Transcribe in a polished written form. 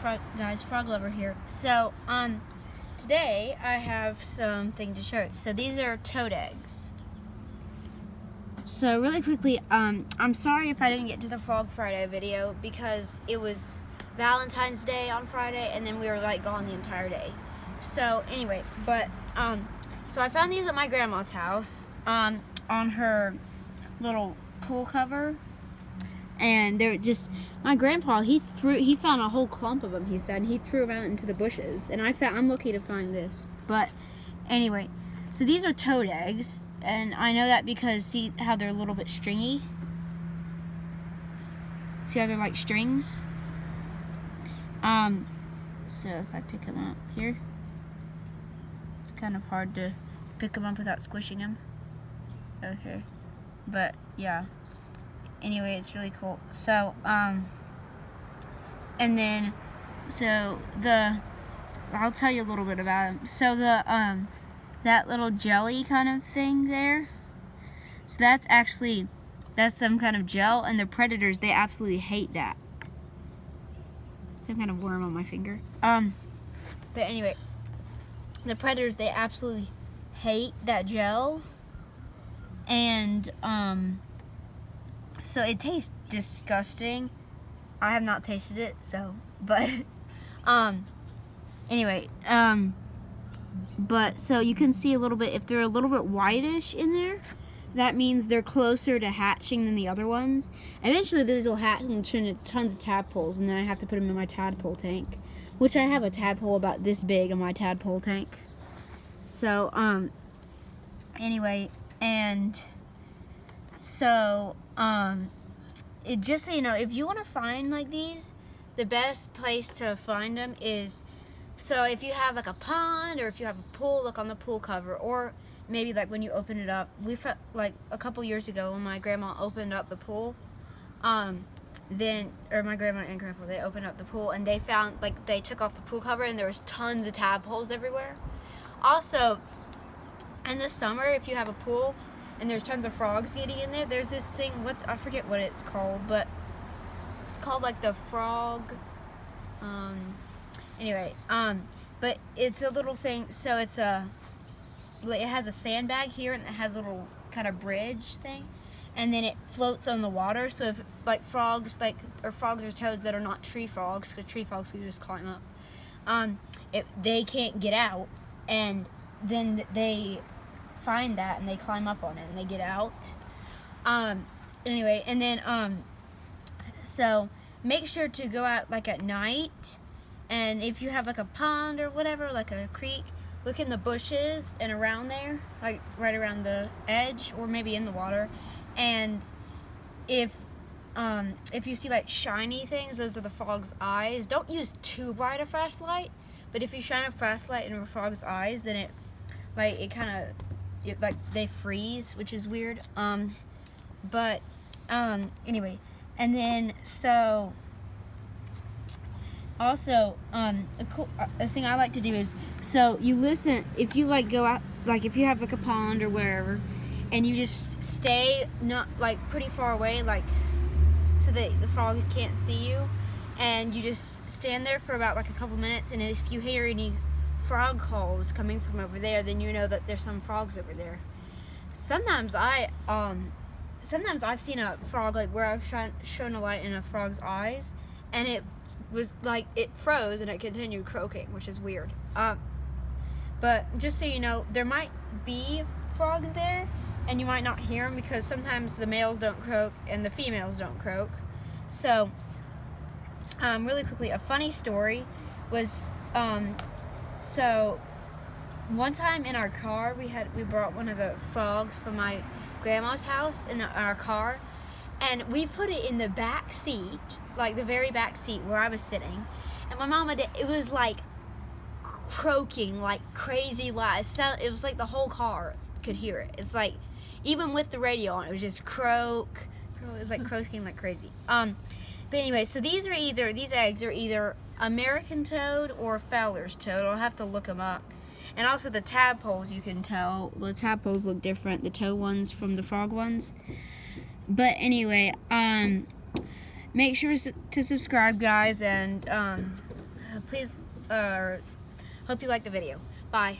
Hi guys, Frog Lover here. So, today I have something to show you. So these are toad eggs. So really quickly, I'm sorry if I didn't get to the Frog Friday video because it was Valentine's Day on Friday and then we were like gone the entire day. So anyway, so I found these at my grandma's house, on her little pool cover. And they're just, my grandpa, he found a whole clump of them, he said, and he threw them out into the bushes. And I'm lucky to find this. But anyway, so these are toad eggs, and I know that because see how they're a little bit stringy? See how they're like strings? So if I pick them up here, it's kind of hard to pick them up without squishing them. Okay, but yeah. Anyway, it's really cool. So, and then, I'll tell you a little bit about them. So that little jelly kind of thing there, so that's some kind of gel, and the predators, they absolutely hate that. Some kind of worm on my finger. But anyway, the predators, they absolutely hate that gel, and, so it tastes disgusting. I have not tasted it, so, but, anyway, but, so you can see a little bit, if they're a little bit whitish in there, that means they're closer to hatching than the other ones. Eventually, these will hatch and turn into tons of tadpoles, and then I have to put them in my tadpole tank, which I have a tadpole about this big in my tadpole tank. So, anyway, and so, just so you know, if you want to find like these, the best place to find them is, so if you have like a pond or if you have a pool, look on the pool cover, or maybe like when you open it up. We found, like a couple years ago when my grandma opened up the pool, or my grandma and grandpa, they opened up the pool and they found, like, they took off the pool cover and there was tons of tadpoles everywhere. Also, in the summer, if you have a pool and there's tons of frogs getting in there, there's this thing, I forget what it's called, but it's called like the frog, but it's a little thing, so it has a sandbag here and it has a little kind of bridge thing, and then it floats on the water, so if like frogs or toads that are not tree frogs, because tree frogs can just climb up, if they can't get out, and then they find that and they climb up on it and they get out. Anyway, and then so make sure to go out like at night, and if you have like a pond or whatever, like a creek, look in the bushes and around there, like right around the edge or maybe in the water. And if you see like shiny things, those are the frog's eyes. Don't use too bright a flashlight, but if you shine a flashlight in a frog's eyes, then they freeze, which is weird. Anyway, and then so also a thing I like to do is, so you listen, if you like go out, like if you have like a pond or wherever, and you just stay not like pretty far away, like so that the frogs can't see you, and you just stand there for about like a couple minutes, and if you hear any frog calls coming from over there, then you know that there's some frogs over there. Sometimes I've seen a frog, like where I've shown a light in a frog's eyes, and it was like it froze and it continued croaking, which is weird. But just so you know, there might be frogs there and you might not hear them because sometimes the males don't croak and the females don't croak. So really quickly, a funny story was, so one time in our car, we brought one of the frogs from my grandma's house in our car, and we put it in the back seat, like the very back seat where I was sitting, and my mama it was like croaking like crazy loud. It was like the whole car could hear it. It's like even with the radio on, it was just croak. It was like croaking like crazy. But anyway, so these eggs are either American toad or Fowler's toad. I'll have to look them up. And also the tadpoles, you can tell. The tadpoles look different, the toad ones from the frog ones. But anyway, make sure to subscribe, guys, and please, hope you like the video. Bye.